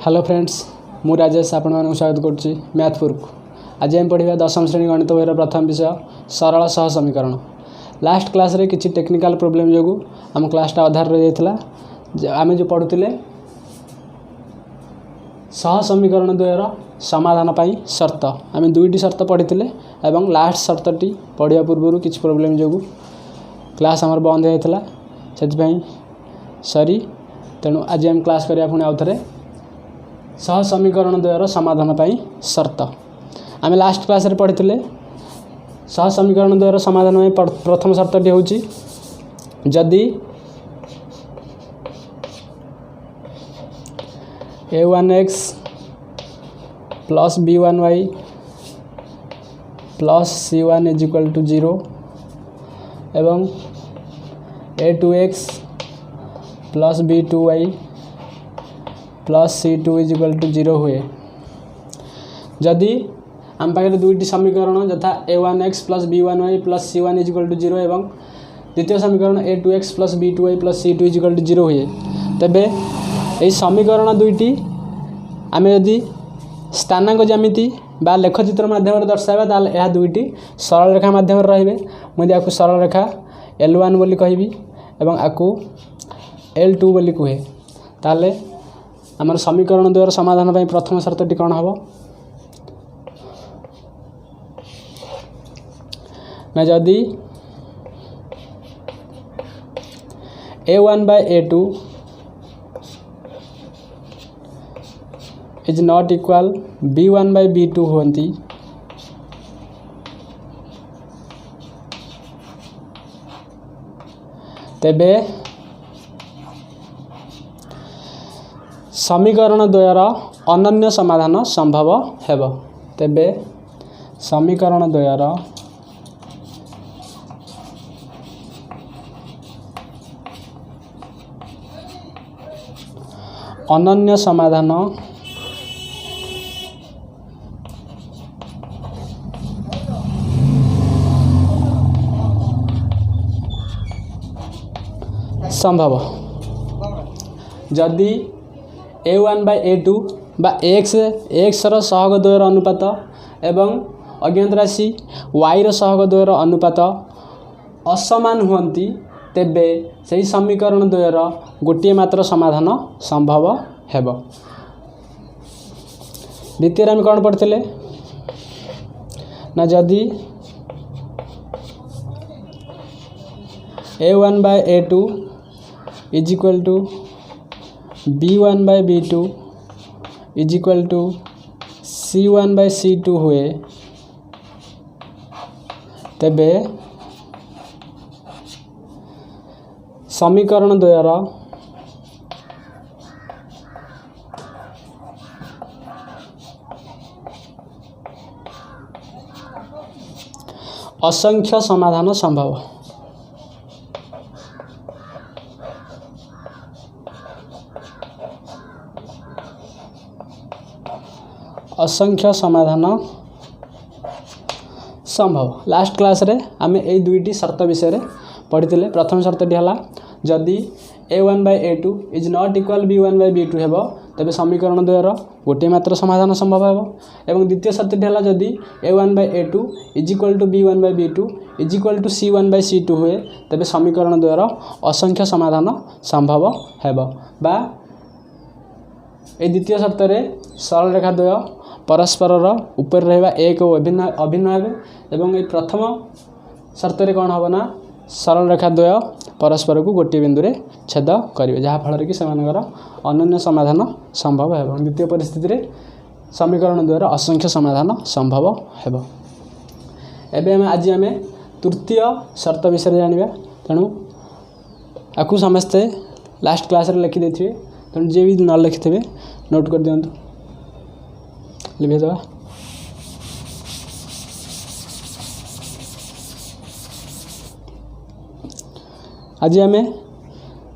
Hello friends मु राजेश आपण मानक स्वागत करुच्ची मैथपुर को। आज आम पढ़ा 10वीं श्रेणी गणित बहीर प्रथम विषय सरल सह समीकरण। लास्ट क्लास रे किसी टेक्निकल प्रोब्लेम जो आम क्लासटा अधार रही जाता। आम जो पढ़ुले सह समीकरण द्वयर समाधान पाई शर्त आम दुईटी शर्त पढ़ी एवं लास्ट शर्तटी पढ़ा पूर्व किसी प्रोब्लेम जो क्लास आमर बंद होता से सरी तेणु आज आम क्लास करिया पुणी आउ थे सह समीकरण द्वयर समाधान पाई शर्त। आम लास्ट क्लास रे पढ़ी सह समीकरण द्वयर समाधान में प्रथम शर्तटी होची जदि a1x plus b1y plus c1 is equal to 0 एवं a2x plus b2y plus c2 is equal to 0 हुए। जदि आम पाखे दुईटी समीकरण यथा a1x plus b1y plus c1 is equal to 0 एवं द्वितीय समीकरण a2x plus b2y plus c2 is equal to 0 हुए तेबे यही समीकरण दुईटी आम यदि स्थानांक ज्यामिति बा लेखचित्र माध्यम दर्शाइबा ताल यह दुईटी सरल रेखा माध्यम रहिबे। मुझे आपको सरल रेखा L1 बोली कहबी एवं आपको L2 बोली कहे ताले आमर समीकरण द्वयर समाधान पाई प्रथम शर्तटी कौन हम ना जदि a1 by a2 is not equal b1 by b2 होती तेबे समीकरण द्वयर अनन्य समाधान संभव हेब। तेबे समीकरण द्वयर अनन्य समाधान संभव जदि a1 by a2 बा x रो सहग द्वयर अनुपात एवं अज्ञात राशि y रो सहग द्वयर अनुपात असमान हुंती तेबे सही समीकरण द्वयर गोटे मात्र समाधान संभव हेब। द्वितीय आम कौन पढ़ते ना जदि a1 by a2 is equal to b1 by b2 is equal to c1 by c2 हुए तेबे समीकरण द्वयर असंख्य समाधान संभव। असंख्य समाधान संभव। लास्ट क्लास रे आमे ए दुईटी शर्त विषय पढ़ी। प्रथम शर्तटी है जदि a1 by a2 is not equal b1 by b2 हेब तेबे समीकरण द्वयर गोटे मात्र समाधान संभव हेब। एवं द्वितीय शर्तटी है जदि a1 by a2 is equal to b1 by b2 is equal to c1 by c2 हुए तेबे समीकरण द्वयर असंख्य समाधान संभव हेब। बा ए द्वितीय शर्त रे सरल रेखा द्वय परस्पर ऊपर रहा एक अभिन्न अभिन्न एवं ये प्रथम शर्त रे कौन हम ना सरल रेखा द्वय परस्पर को गोटे बिंदु रे छेद करेंगे जहाँफल कि अनन्य समाधान संभव है। द्वितीय परिस्थिति रे समीकरण द्वयर असंख्य समाधान संभव है। एवं आज आम तृतीय शर्त विषय जाना तेणु आपको समस्ते लास्ट क्लास रे लिखिदे तेणु जे भी न लिखिथे नोट कर दिंतु लिखिदेवा। आज आम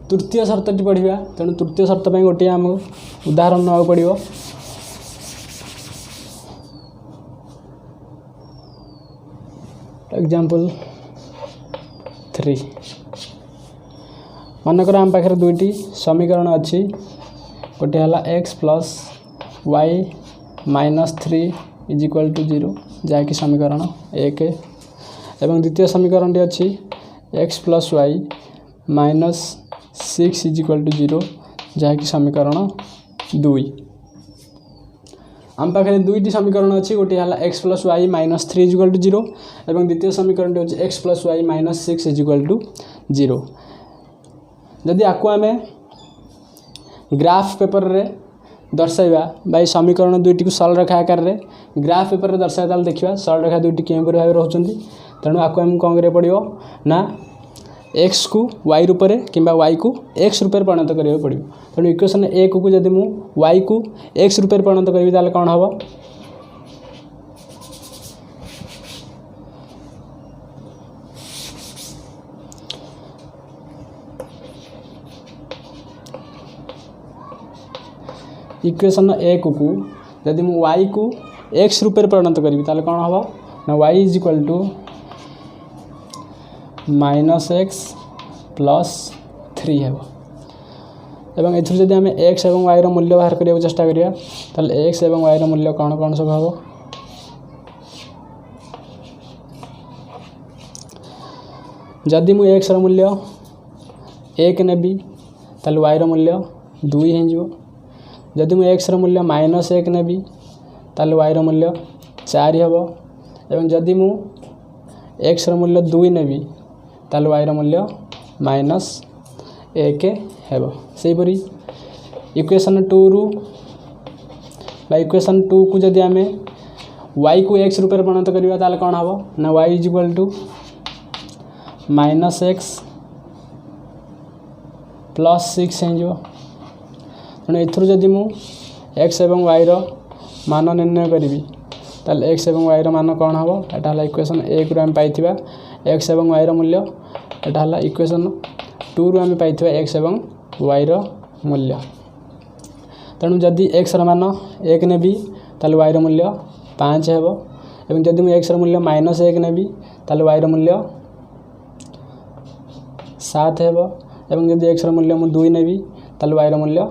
तृतीय शर्तटी पढ़ा तेणु तृतीय शर्त पर गोटे आम उदाहरण ना पड़ो। एग्जाम्पल 3 मनकर आम पाखे दुईटी समीकरण अच्छी गोटे है x plus y -3 is equal to 0 जहाँकि समीकरण 1 एवं द्वितीय समीकरण अच्छी x plus y -6 is equal to 0 जहाँकि समीकरण 2 आम पाखे दुईटी समीकरण अच्छी गोटे है x plus y -3 is equal to 0 एवं द्वितीय समीकरण अच्छी x plus y -6 is equal to 0 जदि आपको आम ग्राफ पेपर रे दर्शाइबा भाई समीकरण दुईटी को सरल रेखा आकार रे ग्राफ पेपर रे दर्शाइबा देखिबा सरल रेखा दुईटी कें भाव रहउछंती तेणु आपको आम कौन करे पड़ियो ना x को y रूप में कि y को x रूप में परिणत करा पड़ो तेणु इक्वेशन 1 को जब मु y को x रूप में परिणत करी ताले कौन हम इक्वेशन 1 को जब मु y को x रूप में परिणत करी ताले कौन हम ना y is equal to -x + 3 है एवं एथुर जदि आम x एवं y मूल्य बाहर करने चेष्टा करिया ताले x एवं y मूल्य कौन कौन सब हम जदि मु x मूल्य 1 नेबी ताले y मूल्य 2 हो जदि मु x मूल्य -1 नेबी ताले y मूल्य 4 हम एवं जदि मु x मूल्य 2 नेबी ताले y मूल्य -1 हेबो सेहीपरि इक्वेशन 2 रु इक्वेशन 2 को जदि आम y को x रूप में परिणत करिया ताले कौन हम ना y is equal to -x + 6 हो तेणु एथुर जदि मु x एवं y मान निर्णय करी ताले x एवं y मान कौन हम एटा हला इक्वेशन 1 रु आम पाइथिबा x एवं y मूल्य एटा हला इक्वेशन 2 रु आम पाइथिबा x एवं y मूल्य तेणु जदि x मान 1 नेबी ताले y मूल्य 5 हेबो एवं जदि मु x मूल्य -1 नेबी ताले y मूल्य 7 हेबो एवं जदि x मूल्य मु 2 नेबी ताले y मूल्य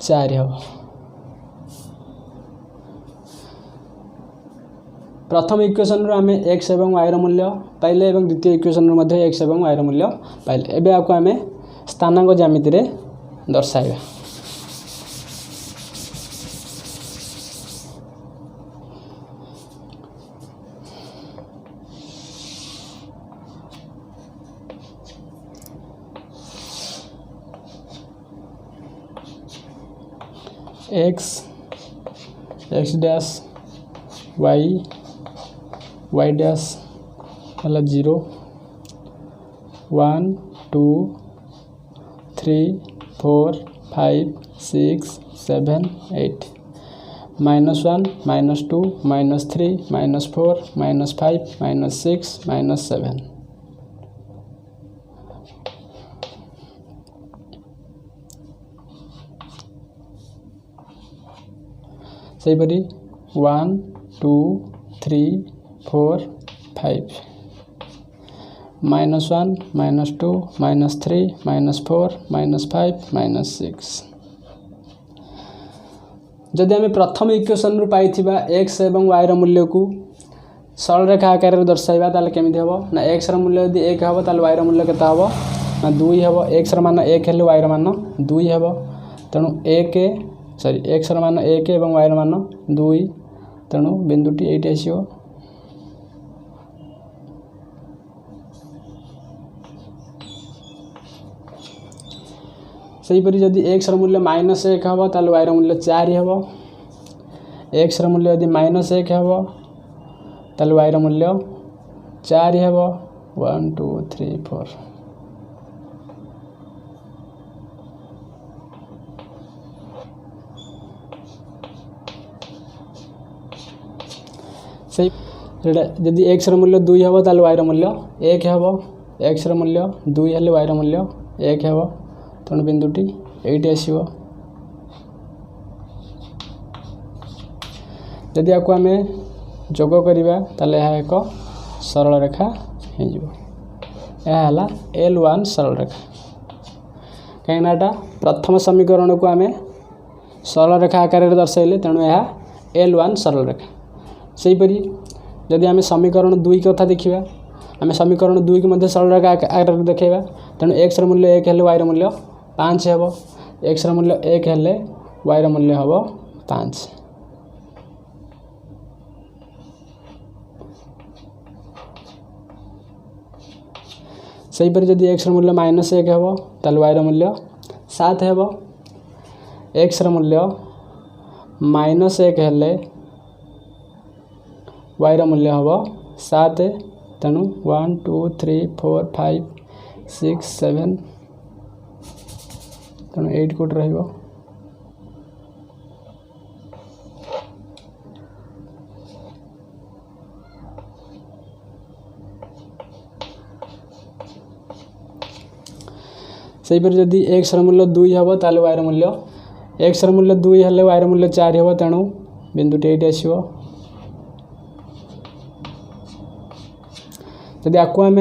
4 हेबो प्रथम इक्वेशन रो आमे x एवं y मूल्य पाइले एवं द्वितीय इक्वेशन रो मध्ये x एवं y मूल्य पाइले एबे आपको आमे स्थानांक ज्यामिति रे दर्शाइबा x डैश y डैश हला 0 1 2 3 4 5 6 7 8 -1 -2 -3 -4 -5 -6 -7 सेहीपरि 1 2 3 4 5 -1 -2 -3 -4 -5 -6 जदि आम प्रथम इक्वेशन रु पाइथिबा x एवं y मूल्य को सरल रेखा आकार रे दर्शाइबा ताले केमिति हबो ना x मूल्य यदि 1 हबो ताले y मूल्य केता हबो ना 2 हबो x मान 1 हेले y मान 2 हबो तेणु x मान 1 एवं y मान 2 तेणु बिंदुटी एटी आसीबो सेहीपरि जदि x मूल्य -1 हम ताले y मूल्य 4 हम x मूल्य यदि -1 हम ताले y मूल्य 4 हम 1 2 3 4 से जदि x मूल्य 2 हम ताले y मूल्य 1 हम x मूल्य 2 हेले y मूल्य 1 हम तेणु बिंदुटी एटी आसीबो जदि आपको आम जोग करिबा ताले यह एक सरल रेखा हो यह L1 सरल रेखा कहीं प्रथम समीकरण को आम सरल रेखा आकार दर्शाइले तेणु यह L1 सरल रेखा। सेहीपरि जदि आम समीकरण 2 कथा देखा आम समीकरण 2 की मध्य सरल रेखा आकार देखा तेणु x मूल्य 1 हेले y मूल्य 5 हेब। x मूल्य 1 हेले y मूल्य हम 5। सेहीपरि जदि x मूल्य -1 हेब ताले y मूल्य 7 हेब। x मूल्य -1 हेले y मूल्य हम 7 तेणु 1 2 3 4 5 6 7 तेणु 8 कोट रहिबो। सेहीपरि जदि x मूल्य 2 हेब ताले y मूल्य x मूल्य 2 हेले y मूल्य 4 हेब तेणु बिंदुटी एटी आसीबो। जदि आपको आम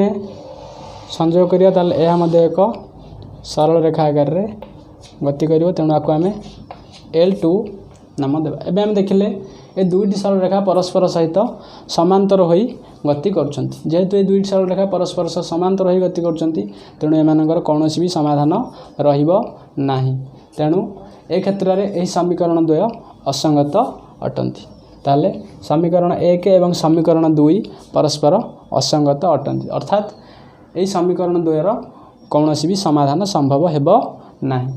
संयोग करिया ताले यह मध्य एक सरल रेखा आकार रे गति करिवो तेणु आपको आम L2 नाम देबा। एबे हम देखिले ए दुईटी सरल रेखा परस्पर सहित समांतर होई गति करछंती। जेहेतु ए दुईटी सरल रेखा परस्पर सह समांतर होई गति करछंती तेणु एमानकर कौनसी भी समाधान रहिबो नाही। तेणु ए क्षेत्र रे एही समीकरण द्वय असंगत अटंती। ताले समीकरण 1 एवं समीकरण 2 परस्पर असंगत अटंती अर्थात एही समीकरण द्वयर कौनसी भी समाधान संभव हेबो नाही।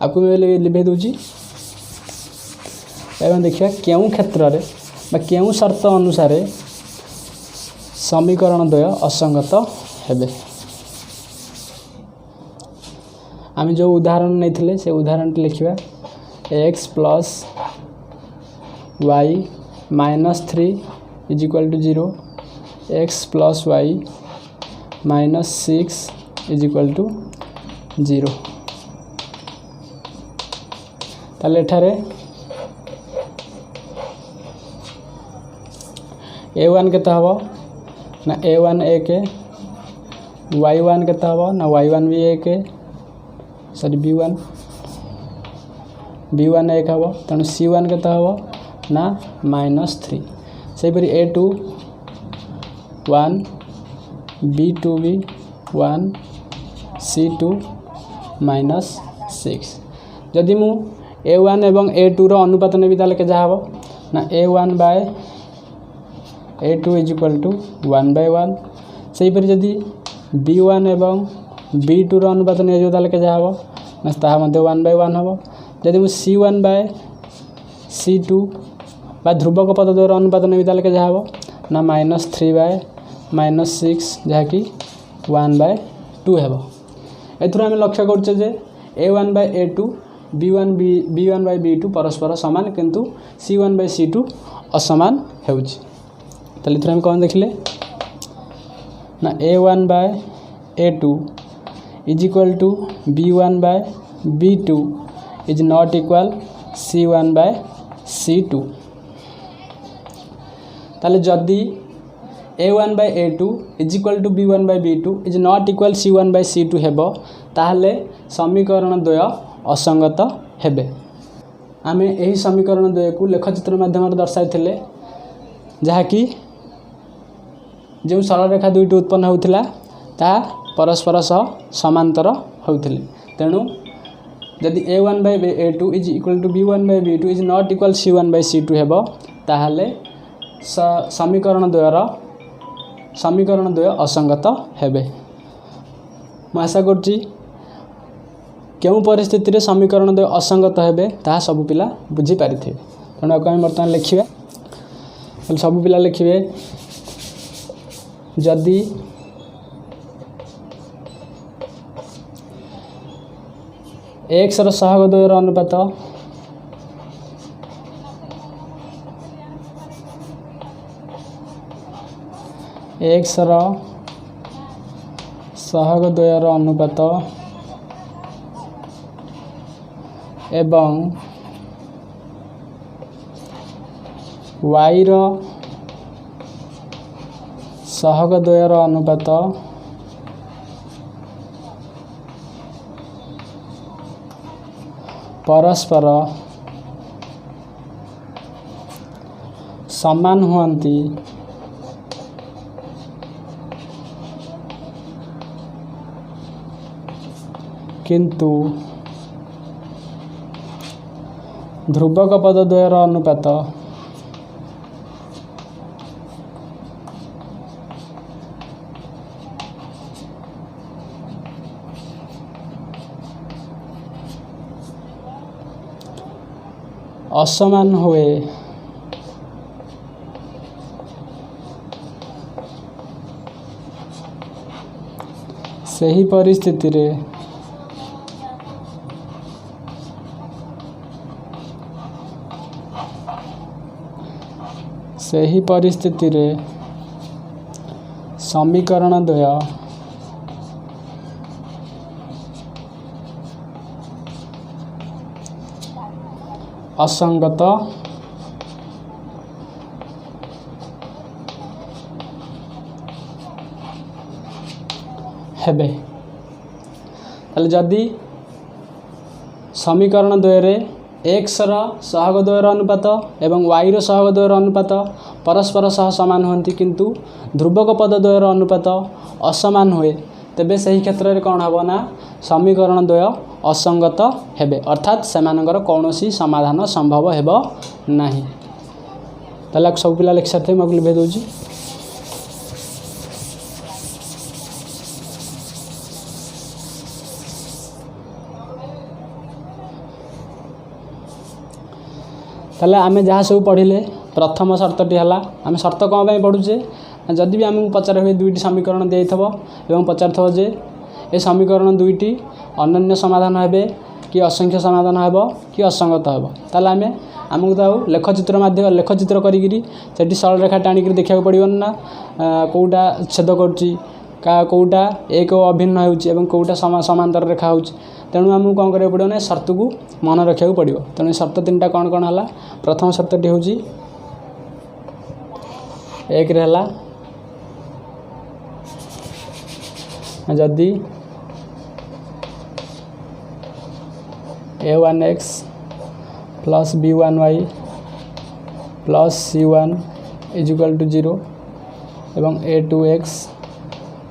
आपको मैं लिखे दूची एवं देखिए केउं क्षेत्र रे बा केउं शर्त अनुसार समीकरण द्वय असंगत हेबे। आम जो उदाहरण नहीं से उदाहरण लिखा x plus y -3 is equal to 0 x plus y -6 is equal to 0। ताले एठारे a1 केता हबो ना a1 1 y1 केता हबो ना y1 भी 1 सॉरी b1 1 हबो तेणु c1 केता हबो ना -3। सेहीपरि a2 1 b2 भी 1 c2 -6। जदि मु a1 एवं a2 रो अनुपात नेबी ताले के जा हबो ना a1 by a2 is equal to 1/1। सेहीपरि जदि b1 एवं b2 रो अनुपात ने जो ताले के जा हबो ना ताहा मध्ये 1/1 हबो। जदि मु c1 बाय c2 बा ध्रुवक पद द्वयर अनुपात नेबी ताले के जा हबो ना -3 बाय -6 जहा कि 1/2 हेबो। एथुर हम लक्ष्य करछे जे a1 by a2 b1 by b2 परस्पर समान किंतु c1 बाय c2 असमान हेउची। ताले एथुर हम कोन देखिले ना a1 by a2 is equal to b1 by b2 is not equal c1 by c2। ताले जदि a1 by a2 is equal to b1 by b2 is not equal c1 by c2 हेबो ताहले समीकरण द्वय असंगत हेबे। आमे एही समीकरण द्वय को लेखचित्र माध्यम दर्शाई थिले जहा कि जो सरल रेखा दुईटी उत्पन्न होउथिला ता परस्पर सह समांतर होउथिले। तेणु जदि a1 by a2 is equal to b1 by b2 is not equal c1 by c2 हेबो ताहले समीकरण द्वय असंगत हेबे। मैं आशा करछि केउं परिस्थिति रे समीकरण द्वय असंगत हेबे ता सब पिला बुझी पारिथिबे। तेणु आको हम वर्तमान लिखिबे सब पिला लिखिबे जदि x रो सहग द्वयर अनुपात x रो सहग द्वयर अनुपात एवं y रो सहग द्वयर अनुपात परस्पर समान हुअन्ति किंतु ध्रुवक पद द्वयर अनुपात असमान हुए सही परिस्थिति रे समीकरण द्वय असंगत हेबे। ताले जदि समीकरण द्वय एक्स सहग द्वयर अनुपात एवं वाई सहग द्वयर अनुपात परस्पर सह समान होती किंतु ध्रुवक पद द्वयर अनुपात असमान हुए तेबे सही क्षेत्र में कौन हम ना समीकरण द्वय असंगत हेबे अर्थात सेमानंकर कौनसी समाधान संभव हेब नाही। ताले सब पिला लिखि साथे मैं लिखि दउची ताले आमे जहाँ सब पढ़िले प्रथम शर्तटी है आम शर्त कौन पर पढ़ुचे जदि भी आमको पचार हुए दुईटी समीकरण दे एवं पचार थो जे ए समीकरण दुईटी अनन्य समाधान हेबे कि असंख्य समाधान हेब कि असंगत हेब ताले आमे आमको तो लेखचित्र माध्यम लेखचित्र करी सरल रेखा टाणिक देखा पड़ो ना कौटा छेद कर कौटा एक अभिन्न होटा समांतर रेखा हो तेणु आमको कौन करा पड़ो ना शर्त को मन रखा पड़ो तेणु शर्त तीन टा कौन कौन है प्रथम शर्तटी हूँ एक रहा जदि a1x plus b1y plus c1 is equal to 0 एवं a2x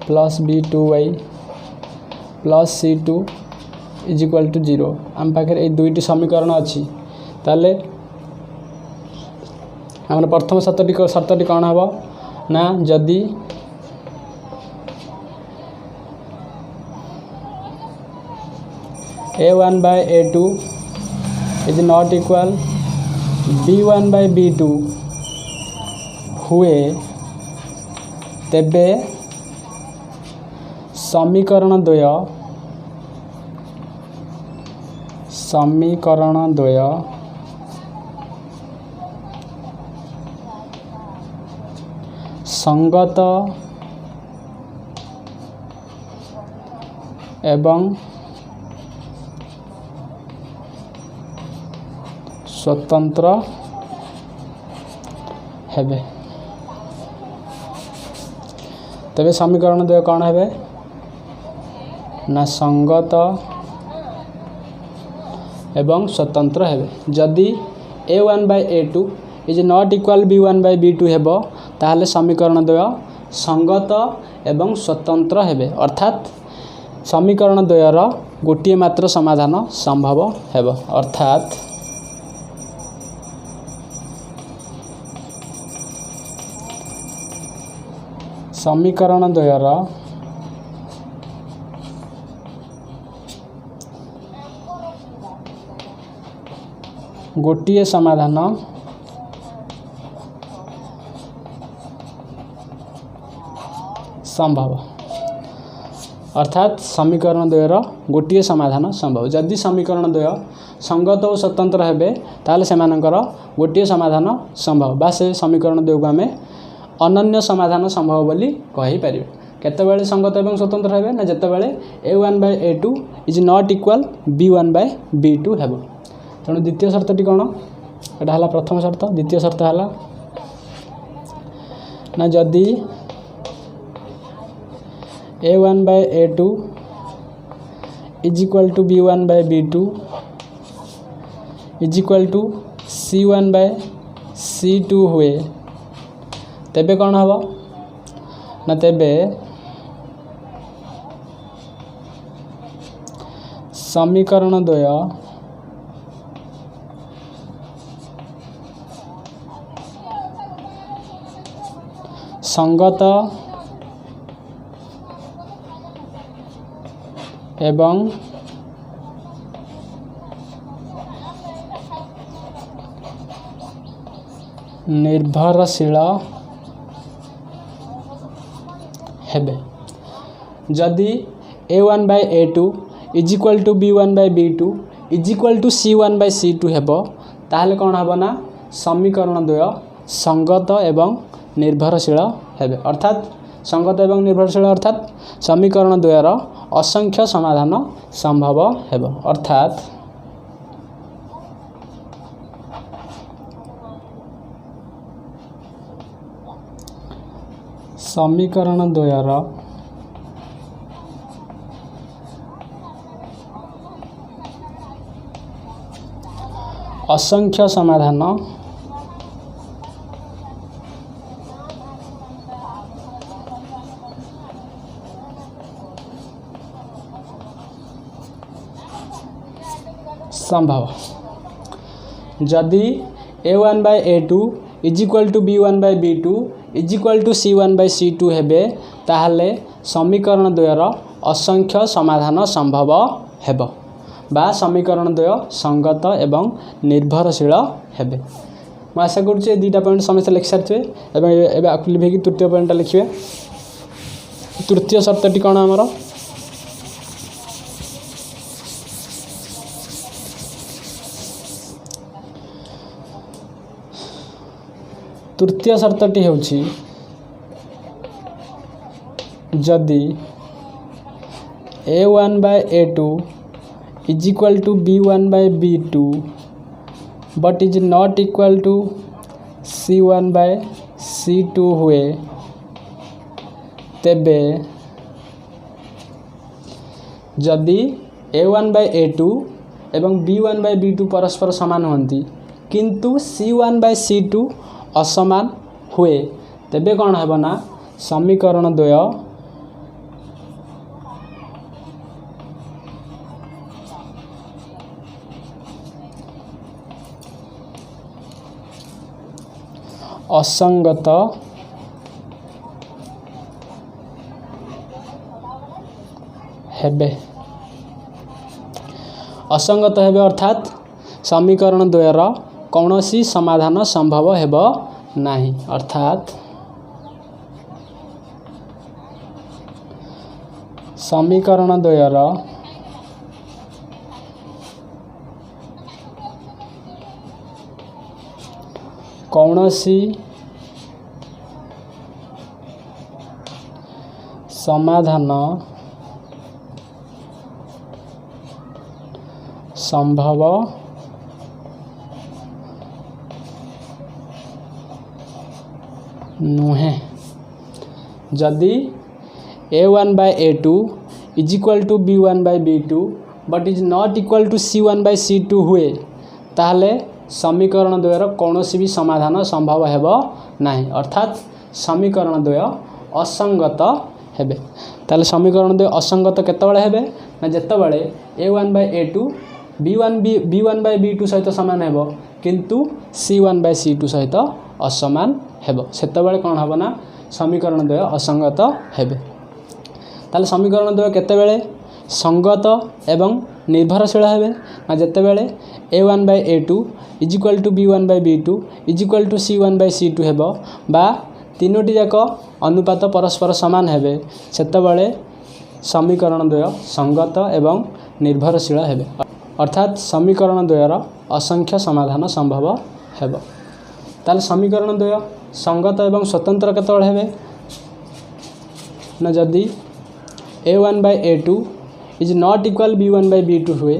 plus b2y plus c2 is equal to 0 आम पाखे ये दुईटी समीकरण अच्छी ताले आम प्रथम शर्तटी कौन हम ना जदि a1 by a2 is not equal b1 by b2 हुए तेबे समीकरण द्वय संगत एवं स्वतंत्र हेबे तबे समीकरण द्वय कौन हेबे ना संगत एवं स्वतंत्र हेबे जदि a1 by a2 is not equal b1 by b2 हेबो ताहले समीकरण द्वय संगत एवं स्वतंत्र हेबे अर्थात समीकरण द्वयर गोटे मात्र समाधान संभव हेबो अर्थात समीकरण द्वयर गोटे समाधान संभव अर्थात समीकरण द्वयर गोटे समाधान संभव जदि समीकरण द्वय संगत और स्वतंत्र हेबे ताले सेमानंकर गोटे समाधान संभव बा से समीकरण द्वय को आमे अनन्य समाधान संभव बोली कहि परिबे केतेबेले संगत एवं स्वतंत्र हेबे ना जेतेबेले a1 by a2 is not equal b1 by b2 हेबो तेणु द्वितीय शर्तटी कौन एटा हला प्रथम शर्त द्वितीय शर्त हला ना जदि a1 by a2 is equal to b1 by b2 is equal to C1 by C2 हुए तेबे कौन हम ना तेबे समीकरण द्वय संगत एवं निर्भरशील हेबे जदि A1 by A2 is equal to B1 by B2 is equal to C1 by C2 हेबो ताहले कौन हबो ना समीकरण द्वय संगत एवं निर्भरशील हेबे अर्थात संगत एवं निर्भरशील अर्थात समीकरण द्वयर असंख्य समाधान संभव हेबो अर्थात समीकरण द्वयर असंख्य समाधान संभव जदि A1 by A2 is equal to B1 by B2 is equal to C1 by C2 हेबे ताहले समीकरण द्वयर असंख्य समाधान संभव हेबो बा समीकरण द्वय संगत एवं निर्भरशील हेबे मैं आशा करुचे दुईटा पॉइंट समस्त लिखि सारे एवं आकु लिखिक तृतीय पॉइंट लिखिए तृतीय शर्तटी कौन आमर तृतीय शर्तटी होछि जदि A1 by A2 is equal to B1 by B2 but is not equal to C1 by C2 हुए तेबे जदि A1 बाय A2 एवं B1 बाय B2 परस्पर समान होती किंतु C1 बाय C2 असमान हुए तेबे कौन है ना समीकरण द्वय असंगत हेबे असंगत हेबे अर्थात समीकरण द्वयर कौनसी समाधान संभव हेब नाही अर्थात समीकरण द्वयर कौनसी समाधान संभव नुहे जदि A1 by A2 is equal to B1 by B2 but is not equal to C1 by C2 हुए ताहले समीकरण द्वयर कौनसी भी समाधान संभव हेब नाही अर्थात समीकरण द्वय असंगत हेबे ताहले समीकरण द्वय असंगत केतबेले हेबे ना जेतबेले A1 by A2 B1 by B2 सहित समान हेब किंतु C1 बाय C2 सहित असमान हेब सेतबेले कौन हेब ना समीकरण द्वय असंगत हेबे ताहले समीकरण द्वय केतबेले संगत एवं निर्भरशील हेबे ना जेतबेले A1 by A2 is equal to B1 by B2 is equal to C1 by C2 हेब बा तीनोटी जाक अनुपात परस्पर समान हेबे सेतबेले समीकरण द्वय संगत एवं निर्भरशील हेबे अर्थात समीकरण द्वयर असंख्य समाधान संभव हेब ताले समीकरण द्वय संगत एवं स्वतंत्र केतबेले हेबे ना जदि A1 by A2 is not equal B1 by B2 हुए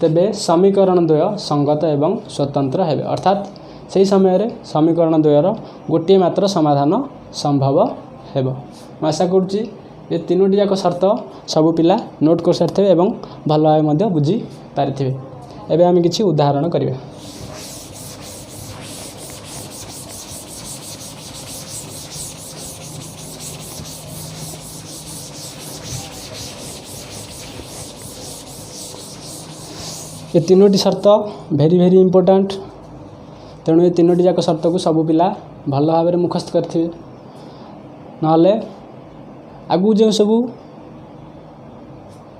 तेबे समीकरण द्वय संगत एवं स्वतंत्र हेबे अर्थात से समय रे समीकरण द्वयर गोटे मात्र समाधान संभव हेब मैं आशा करुच्ची ये तीनोटी जाक शर्त सबु पिला नोट कर सारिथे एवं भल भाव बुझी पारिथिबे एबे आम किसी उदाहरण करिया। ये तीनोटी शर्त भेरी भेरी इंपोर्टेंट, तेणु ये तीनोटी जाक शर्त को सब पिला भल भाव में मुखस्त करेंगे, ना आगू जो सब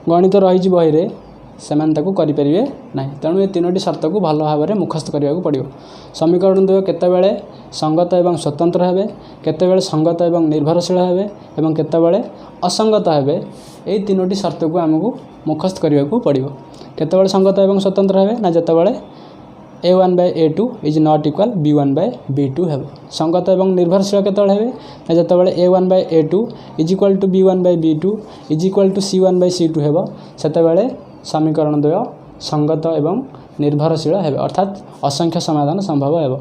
गणित रही बही से करें ना। तेणु ये तीनोटी शर्त को भल भाव में मुखस्त करने को पड़ो। समीकरण द्वय केतेबेले संगत एवं स्वतंत्र हेबे, केतेबेले संगत एवं निर्भरशील हेबे एवं केतेबेले असंगत हेबे, ये तीनोटी शर्त को आमको मुखस्त करने को पड़ो। केतेबेले संगत एवं स्वतंत्र हेबे ना जेतेबेले a1/a2 is not equal b1/b2 हेबे। संगत एवं निर्भरशील केतेबेले हेबे ना जेतेबेले a1/a2 is equal to b1/b2 is equal to c1/c2 हेबो, सेतेबेले समीकरण द्वय संगत एवं निर्भरशील हेबे, अर्थात असंख्य समाधान संभव हेबो।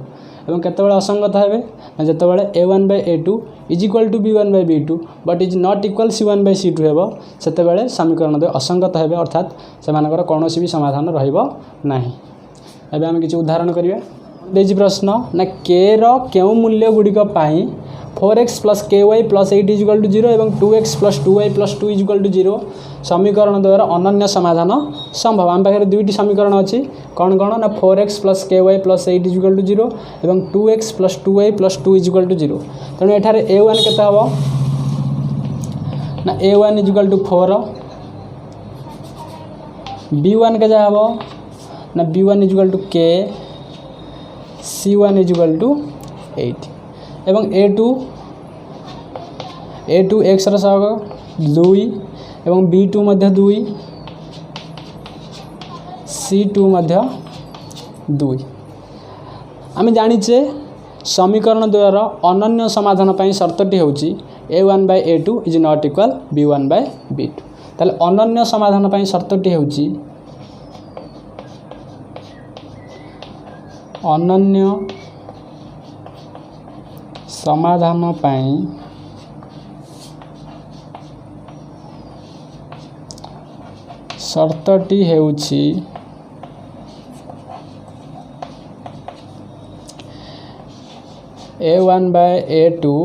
एवं केतेबेले असंगत हेबे ना जेतेबेले a1/a2 is equal to b1/b2 but is not equal c1/c2 हेबो, सेतेबेले समीकरण द्वय असंगत हेबे, अर्थात सेमानकर कोनोसी भी समाधान रहिबो नाही। एबे हम किछि उदाहरण करिया। देजी प्रश्न ना k रो केउ मूल्य गुडी को पाई 4x + ky + 8 = 0 एवं 2x + 2y + 2 = 0 समीकरण द्वारा अनन्य समाधान संभव। आम पाखे दुईटी समीकरण अच्छी कौन कौन ना 4x + ky + 8 = 0 एवं 2x + 2y + 2 = 0। तेणु एठारे a1 केते हबो ना a1 = 4, b1 के जा हबो ना b1 = k, c1 = 8 एवं a2 x ର सहग 2 एवं b2 मध्य 2, c2 मध्य 2। आम जानिचे समीकरण द्वयर अनन्य समाधान पर शर्तटी होची a1/a2 is not equal b1/b2। ताले अनन्य समाधान पर शर्तटी होची अनन्य समाधान पाई शर्तटी हेउछि a1/a2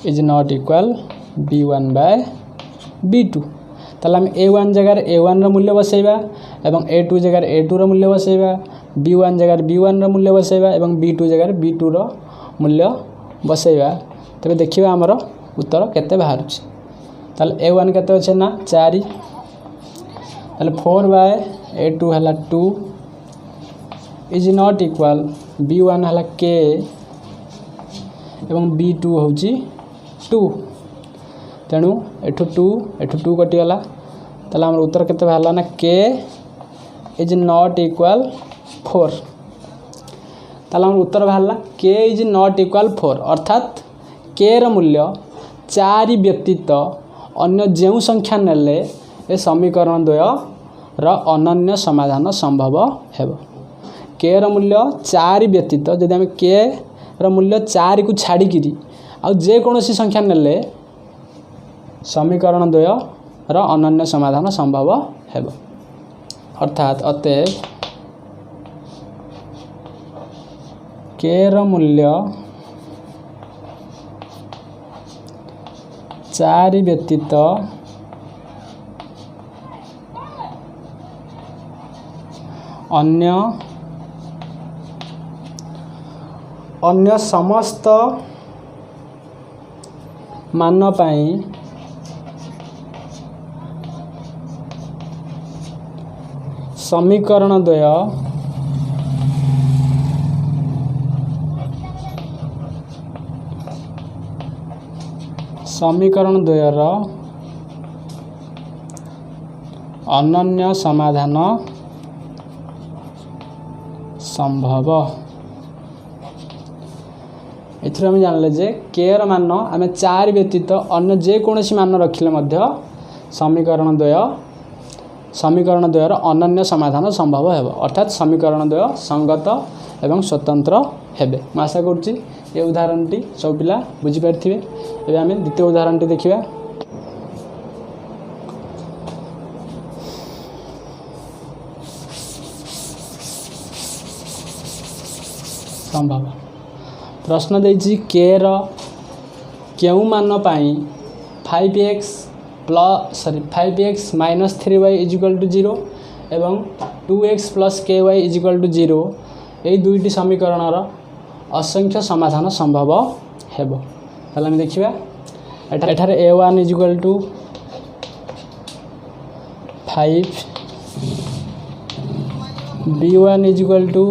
is not equal b1/b2। ताले हम a1 जगह a1 रो मूल्य बसैबा एवं a2 जगह a2 रो मूल्य बसैबा, b1 जगह b1 रो मूल्य बसैबा एवं b2 जगह b2 रो मूल्य बसैबा। तबे देखिबा हमर उत्तर केते बाहरुछि। ताले a1 केते अछि ना 4, ताले 4/a2 हला 2 इज नॉट इक्वल b1 हला k एवं b2 होछि 2। तेणु एठु 2 कटि गला। ताले हमर उत्तर केते बाहरला ना k इज नॉट इक्वल 4। ताले हमर उत्तर बाहरला k इज नॉट इक्वल 4, अर्थात k रो मूल्य 4 व्यतीत अन्य जेउ संख्या नेले ए समीकरण द्वय रा अनन्य समाधान संभव हेबो। k रो मूल्य 4 व्यतीत जदि हम k रो मूल्य 4 को छाड़ी किरी आ जे कोनोसी संख्या नेले समीकरण द्वय रा अनन्य समाधान संभव हेबो। अर्थात अतएव k रो मूल्य 4 व्यतीत अन्य समस्त मान पाई समीकरण द्वय द्वयर अनन्य समाधान संभव। एथि हम जानले जे k र मान आम 4 व्यतीत अन्य जे कोनोसी मान रखिले मध्य समीकरण द्वयर अनन्य समाधान संभव हेबो, अर्थात समीकरण द्वय संगत एवं स्वतंत्र हेबे। मैं आशा करुच्ची ये उदाहरणटी सब पिला बुझी पारिथिबे। एबे आमे द्वितीय उदाहरणटी देखिबा। संभव। प्रश्न देछि के रो केउ मान पाई 5x minus 3y is equal to 0 एवं 2x plus ky is equal to 0 यही दुईटी समीकरण असंख्य समाधान संभव हेबो। ताले हम देखिबा एठारे a1 is equal to 5 b1 is equal to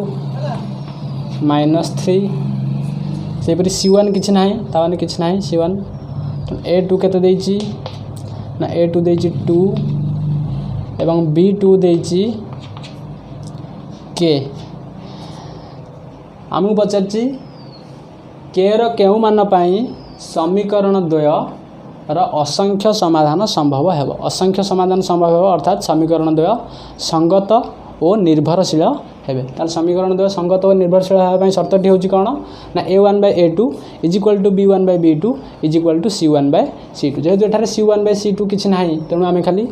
-3 सेपरी c1 किछि नाही ताने किछि नाही c1 a2 केते देछि ना a2 देछि 2 एवं b2 देछि k आमु पचारछि के रो केउ मान पाई समीकरण द्वय र असंख्य समाधान संभव हेबो। असंख्य समाधान संभव हेबो अर्थात समीकरण द्वय संगत और निर्भरशील हेबे। ताल समीकरण द्वय संगत और निर्भरशील हेबा पई शर्तटी होछि कोन ना a1/a2 equal to b1/b2 equal to c1/c2। जेहेतु एठारे c1/c2 किछि नाही तेनु आमे खाली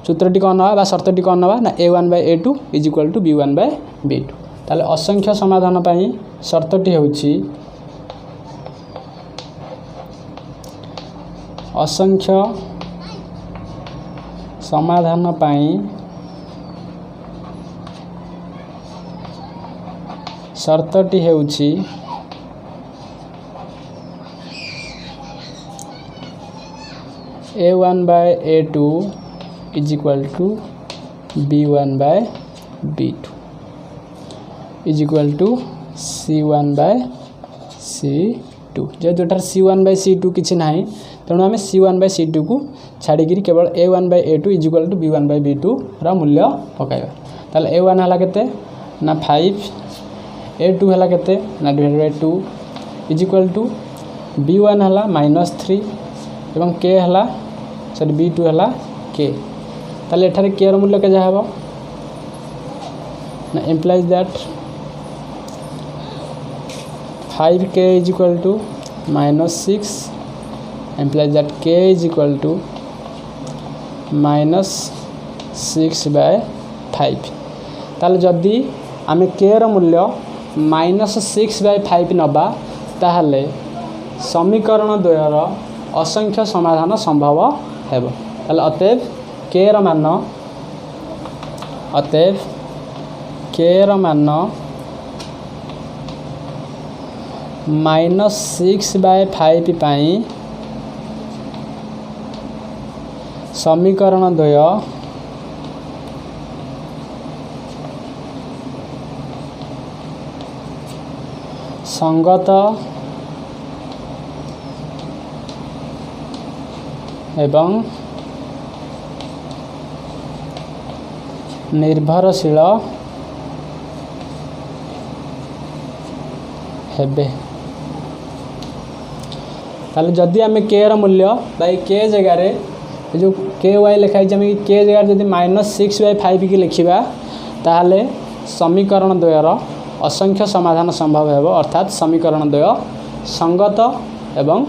सूत्रटी कोन नबा बा शर्तटी कोन नबा ना a1/a2 इक्वल टू b1/b2। ताले असंख्य समाधान पई शर्तटी होछि असंख्य समाधान पई शर्तटी होछि a1/a2 equal to b1/b2 equal to c1/c2। जेहेतु एटार c1/c2 किछि नाही तेणु आम c1/c2 को छाड़ी केवल a1/a2 इक्वल टू b1/b2 रा मूल्य पकाइबा। ताले a1 हला केते ना 5 a2 हला केते ना divided by 2 equal to b1 हला -3 एवं k हला सॉरी b2 हला k। ताले एठारे k रो मूल्य के जा हबो ना implies that 5k is equal to -6 implies that k is equal to -6/5। ताले जदि आमे k रो मूल्य -6/5 नबा ताहले समीकरण द्वयर असंख्य समाधान संभव हेबो। ताले अतएव k रो मान -6/5 पाई समीकरण द्वय संगत एवं निर्भरशील हेबे। ताले जदि आमे k रो मूल्य बाई k जगह रे जो ky लिखाई जमे k जगह जदि -6/5 की लिखिबा ताहले समीकरण द्वयर असंख्य समाधान संभव हेबो अर्थात समीकरण द्वय संगत एवं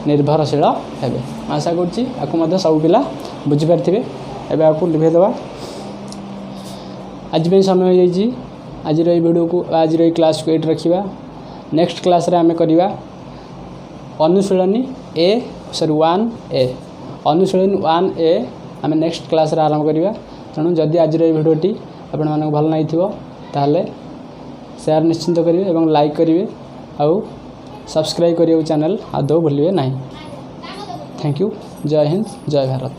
निर्भरशील हेबे। आशा करछि आकु मध्ये सब पिला बुझि परथिबे। एबे आकु लिखि देबा। आज पे समय हो जाइए। आज वीडियो को आज क्लास को ये रखा। नेक्स्ट क्लास रे आमे करिवा अनुशीलनी सॉरी 1A अनुशीलनी 1A आमे नेक्स्ट क्लास रे आरंभ करिवा। तेणु जदि आज वीडियोटी आपण मानक भल नहीं थिबो ताहले शेयर निश्चिंत करिवे एवं लाइक करिवे आउ सब्सक्राइब करियो चैनल आदौ भूलिए नहीं। Thank you. जय हिंद जय भारत।